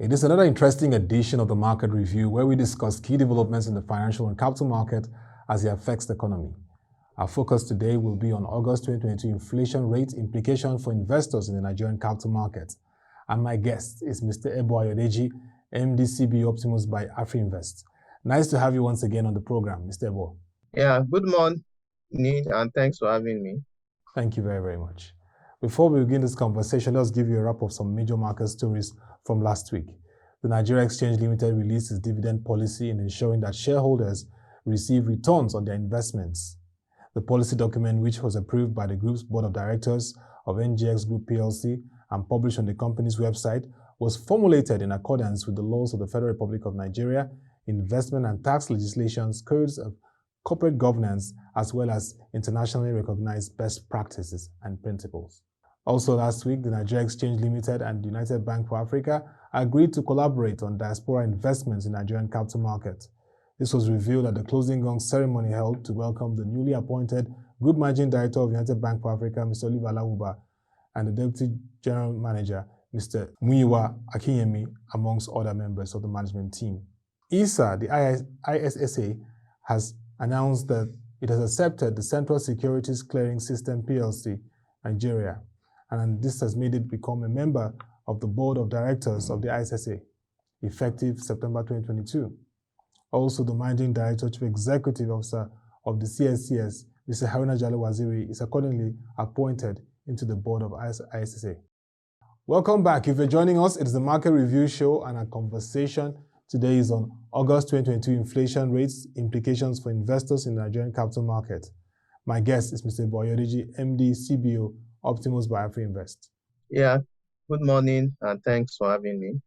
It is another interesting edition of the Market Review where we discuss key developments in the financial and capital market as it affects the economy. Our focus today will be on August 2022 inflation rate implications for investors in the Nigerian capital market. And my guest is Mr. Ayodeji, MD CBO Optimus by Afrinvest. Nice to have you once again on the program, Mr. Ebo. Yeah, good morning, and thanks for having me. Thank you very, very much. Before we begin this conversation, let's give you a wrap of some major market stories from last week. The Nigeria Exchange Limited released its dividend policy in ensuring that shareholders receive returns on their investments. The policy document, which was approved by the group's board of directors of NGX Group PLC and published on the company's website, was formulated in accordance with the laws of the Federal Republic of Nigeria, investment and tax legislations, codes of corporate governance, as well as internationally recognized best practices and principles. Also last week, the Nigeria Exchange Limited and the United Bank for Africa agreed to collaborate on diaspora investments in Nigerian capital market. This was revealed at the closing gong ceremony held to welcome the newly appointed Group Managing Director of United Bank for Africa, Mr. Oliver Alawuba, and the Deputy General Manager, Mr. Muyiwa Akinyemi, amongst other members of the management team. ISA, the ISSA, has announced that it has accepted the Central Securities Clearing System PLC, Nigeria, and this has made it become a member of the board of directors of the ISSA, effective September 2022. Also, the Managing Director, Chief Executive Officer of the CSCS, Mr. Haruna Jalo Waziri, is accordingly appointed into the board of ISSA. Welcome back. If you're joining us, it is the Market Review Show, and our conversation today is on August 2022 inflation rates, implications for investors in the Nigerian capital market. My guest is Mr. Ayodeji, MD CBO Optimus by Afrinvest. Yeah, good morning, and thanks for having me.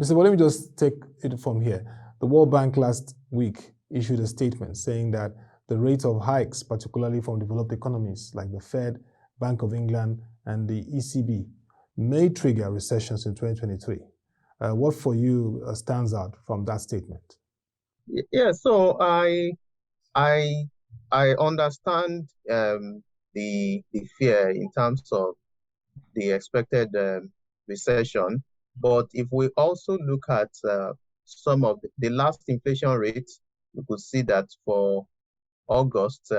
Mr. Let me just take it from here. The World Bank last week issued a statement saying that the rate of hikes, particularly from developed economies like the Fed, Bank of England, and the ECB, may trigger recessions in 2023. What for you stands out from that statement? Yeah, so I understand the fear in terms of the expected recession, but if we also look at some of the last inflation rates, we could see that for August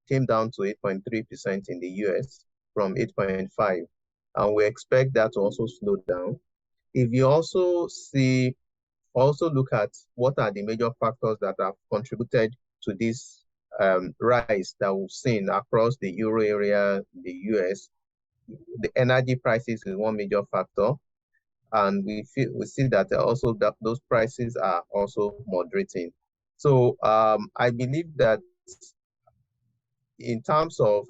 came down to 8.3% in the US from 8.5%, and we expect that to also slow down. If you also look at what are the major factors that have contributed to this rise that we've seen across the euro area, the US, the energy prices is one major factor, and we see that also that those prices are also moderating. So I believe that in terms of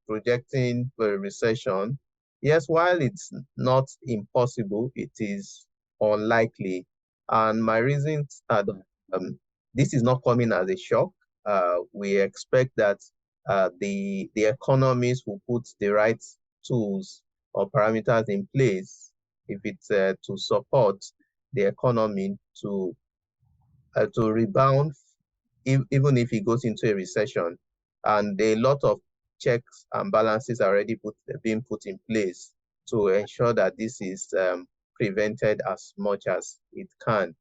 projecting a recession, yes, while it's not impossible, it is unlikely. And my reasons are that this is not coming as a shock. We expect that the economies will put the right tools or parameters in place if it's to support the economy to rebound, even if it goes into a recession. And a lot of checks and balances are already being put in place to ensure that this is prevented as much as it can.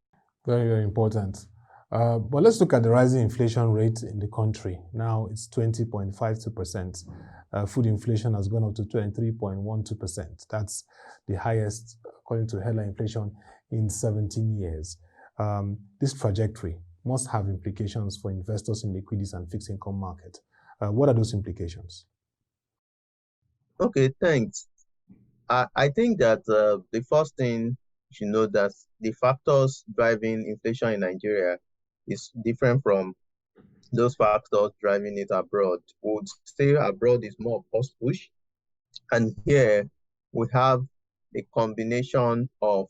Very, very important. But let's look at the rising inflation rate in the country. Now it's 20.52%. Food inflation has gone up to 23.12%. That's the highest, according to headline inflation, in 17 years. This trajectory must have implications for investors in the equities and fixed income market. What are those implications? Okay, thanks. I think that the first thing you should know that the factors driving inflation in Nigeria is different from those factors driving it abroad. We would say abroad is more cost push, and here we have a combination of,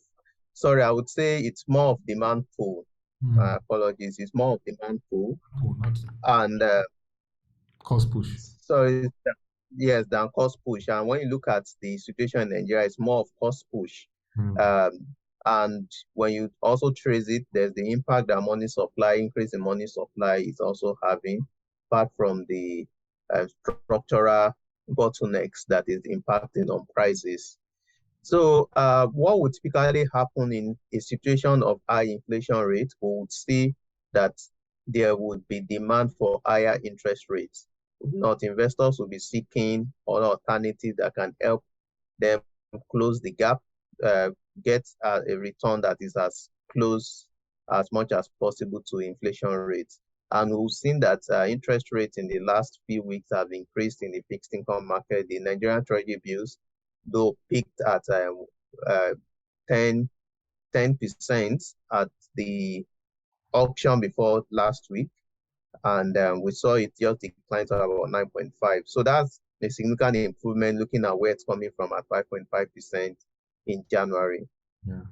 I would say it's more of demand pull. Apologies, it's more of demand pull and cost push. So yes, than cost push. And when you look at the situation in Nigeria, it's more of cost push. And when you also trace it, there's the impact that money supply, increase in money supply is also having, apart from the structural bottlenecks that is impacting on prices. So what would typically happen in a situation of high inflation rate, we would see that there would be demand for higher interest rates. If not, investors will be seeking other alternatives that can help them close the gap, get a return that is as close as much as possible to inflation rates. And we've seen that interest rates in the last few weeks have increased in the fixed income market. The Nigerian Treasury bills, though, peaked at 10% at the auction before last week, and we saw it just decline to about 9.5. So that's a significant improvement looking at where it's coming from at 5.5% in January. Yeah.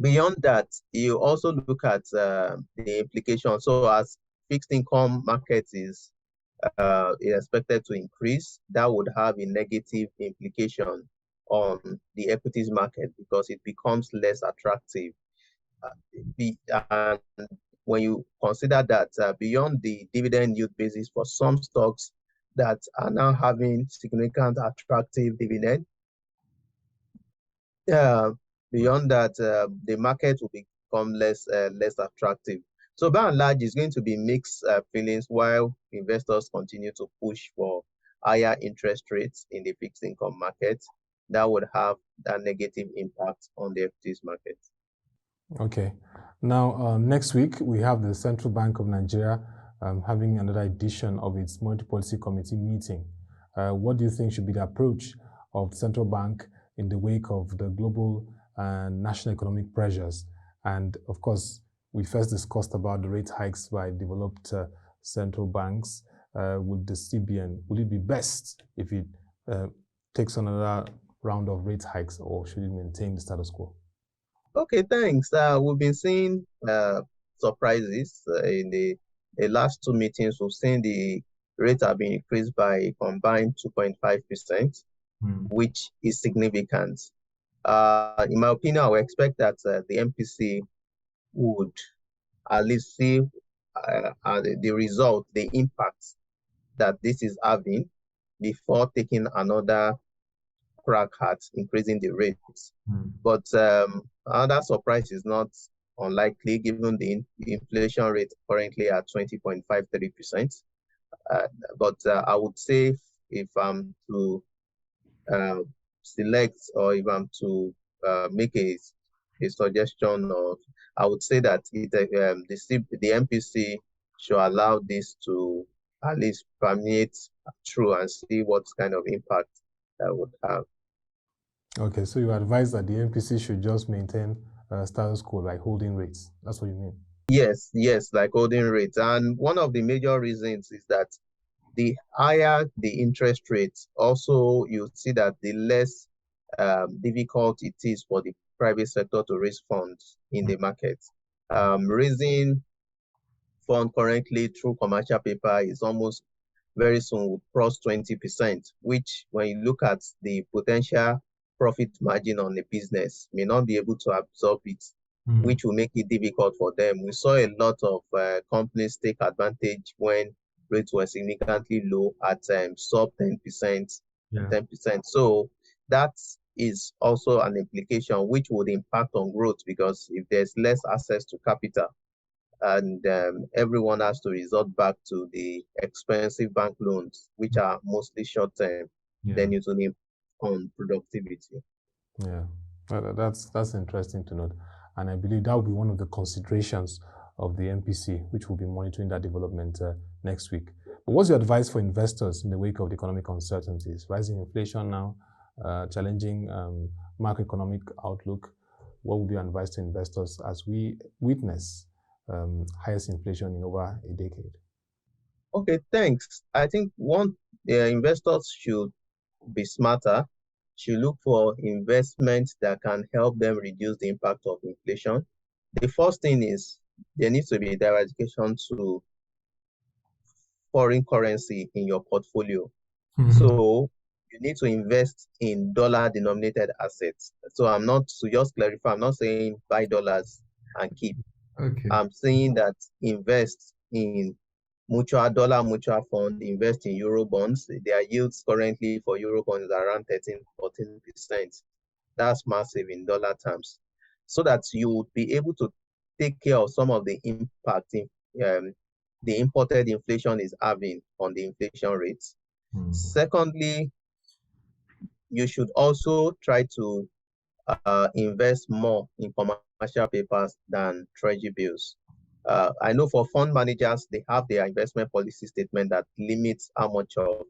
Beyond that, you also look at the implication. So as fixed income market is expected to increase, that would have a negative implication on the equities market because it becomes less attractive. And when you consider that beyond the dividend yield basis for some stocks that are now having significant attractive dividend, beyond that, the market will become less attractive. So by and large, it's going to be mixed feelings while investors continue to push for higher interest rates in the fixed income market. That would have that negative impact on the equities market. Okay. Now, next week, we have the Central Bank of Nigeria having another edition of its Monetary Policy Committee meeting. What do you think should be the approach of the central bank in the wake of the global and national economic pressures? And of course, we first discussed about the rate hikes by developed central banks. Would the CBN, would it be best if it takes another round of rate hikes, or should it maintain the status quo? Okay, thanks. We've been seeing surprises in the last two meetings. We've seen the rates have been increased by a combined 2.5%, which is significant. In my opinion, I would expect that the MPC would at least see the result, the impact that this is having before taking another crack at increasing the rates. But another surprise is not unlikely given the inflation rate currently at 20.53%. But I would say if I'm to select, or if I'm to make a suggestion, of, I would say that the MPC should allow this to at least permeate through and see what kind of impact that would have. Okay, so you advise that the MPC should just maintain status quo, like holding rates. That's what you mean? Yes, like holding rates. And one of the major reasons is that the higher the interest rates, also you see that the less difficult it is for the private sector to raise funds in the market. Raising fund currently through commercial paper is almost very soon will cross 20%, which when you look at the potential profit margin on the business, may not be able to absorb it, which will make it difficult for them. We saw a lot of companies take advantage when rates were significantly low at sub 10%, 10%. So that is also an implication which would impact on growth, because if there's less access to capital and everyone has to resort back to the expensive bank loans, which are mostly short-term, then it will impact on productivity. Yeah, that's interesting to note. And I believe that will be one of the considerations of the MPC, which will be monitoring that development next week. But what's your advice for investors in the wake of the economic uncertainties? Rising inflation now, challenging macroeconomic outlook. What would be your advice to investors as we witness highest inflation in over a decade? Okay, thanks. I think investors should be smarter, should look for investments that can help them reduce the impact of inflation. The first thing is there needs to be diversification to foreign currency in your portfolio. So you need to invest in dollar-denominated assets. So to just clarify, I'm not saying buy dollars and keep. Okay. I'm saying that invest in dollar mutual fund, invest in euro bonds. Their yields currently for euro bonds are around 13-14%. That's massive in dollar terms. So that you would be able to take care of some of the impact the imported inflation is having on the inflation rates. Secondly, you should also try to invest more in commercial papers than treasury bills. I know for fund managers, they have their investment policy statement that limits how much of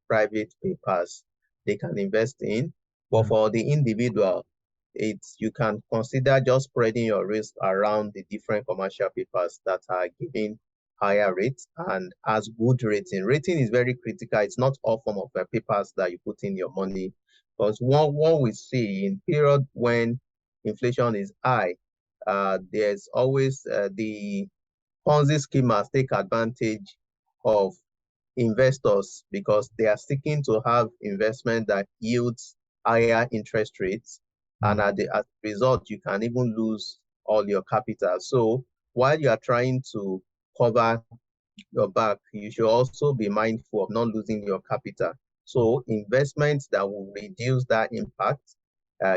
private papers they can invest in. But for the individual, you can consider just spreading your risk around the different commercial papers that are giving higher rates and has good rating. Rating is very critical. It's not all form of papers that you put in your money, because what we see in period when inflation is high, there's always the Ponzi schemers take advantage of investors because they are seeking to have investment that yields higher interest rates. And as a result, you can even lose all your capital. So while you are trying to cover your back, you should also be mindful of not losing your capital. So investments that will reduce that impact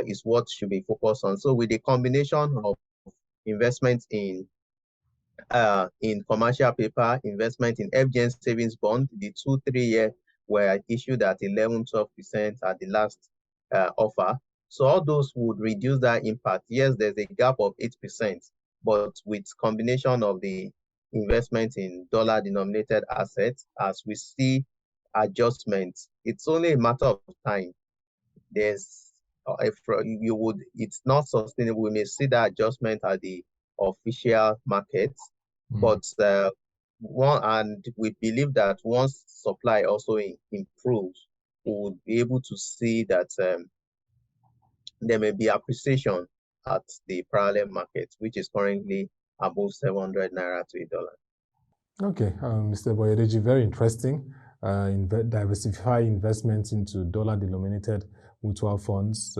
is what should be focused on. So with a combination of investment in commercial paper, investment in FGN savings bond, the 2-3 year were issued at 11-12% at the last offer. So all those would reduce that impact. Yes, there's a gap of 8%, but with combination of the investment in dollar-denominated assets, as we see adjustments, it's only a matter of time. It's not sustainable. We may see that adjustment at the official markets, but we believe that once supply also improves, we would be able to see that there may be appreciation at the parallel market, which is currently above 700 naira to $1. Okay, Mr. Ayodeji, very interesting. Diversify investments into dollar-denominated mutual funds,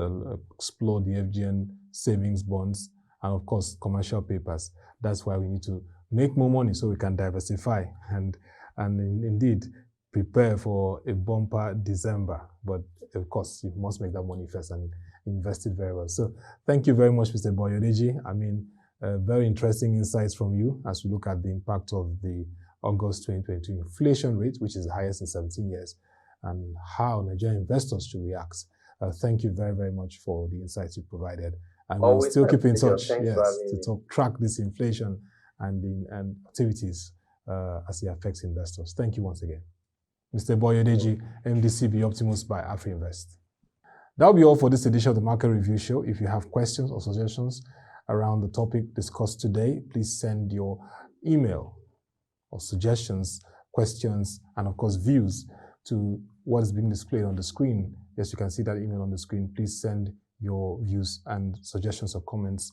explore the FGN savings bonds, and of course, commercial papers. That's why we need to make more money so we can diversify and indeed prepare for a bumper December. But of course, you must make that money first and invest it very well. So thank you very much, Mr. Ayodeji. I mean, very interesting insights from you as we look at the impact of the August 2022 inflation rate, which is the highest in 17 years, and how Nigerian investors should react. Thank you very, very much for the insights you provided. And we'll still keep in touch, to track this inflation and activities as it affects investors. Thank you once again. Mr. Ayodeji, MDCB Optimus by Afrinvest. That'll be all for this edition of the Market Review Show. If you have questions or suggestions around the topic discussed today, please send your email or suggestions, questions, and of course views to what is being displayed on the screen. Yes, you can see that email on the screen. Please send your views and suggestions or comments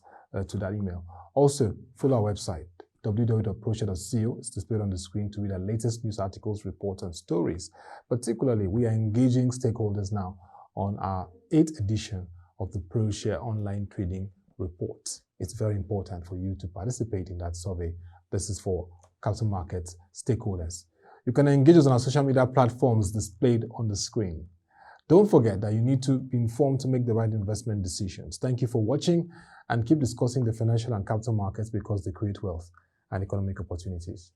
to that email. Also, follow our website, www.proshare.co. It's displayed on the screen to read our latest news articles, reports, and stories. Particularly, we are engaging stakeholders now on our 8th edition of the ProShare Online Trading Report. It's very important for you to participate in that survey. This is for capital markets stakeholders. You can engage us on our social media platforms displayed on the screen. Don't forget that you need to be informed to make the right investment decisions. Thank you for watching, and keep discussing the financial and capital markets because they create wealth and economic opportunities.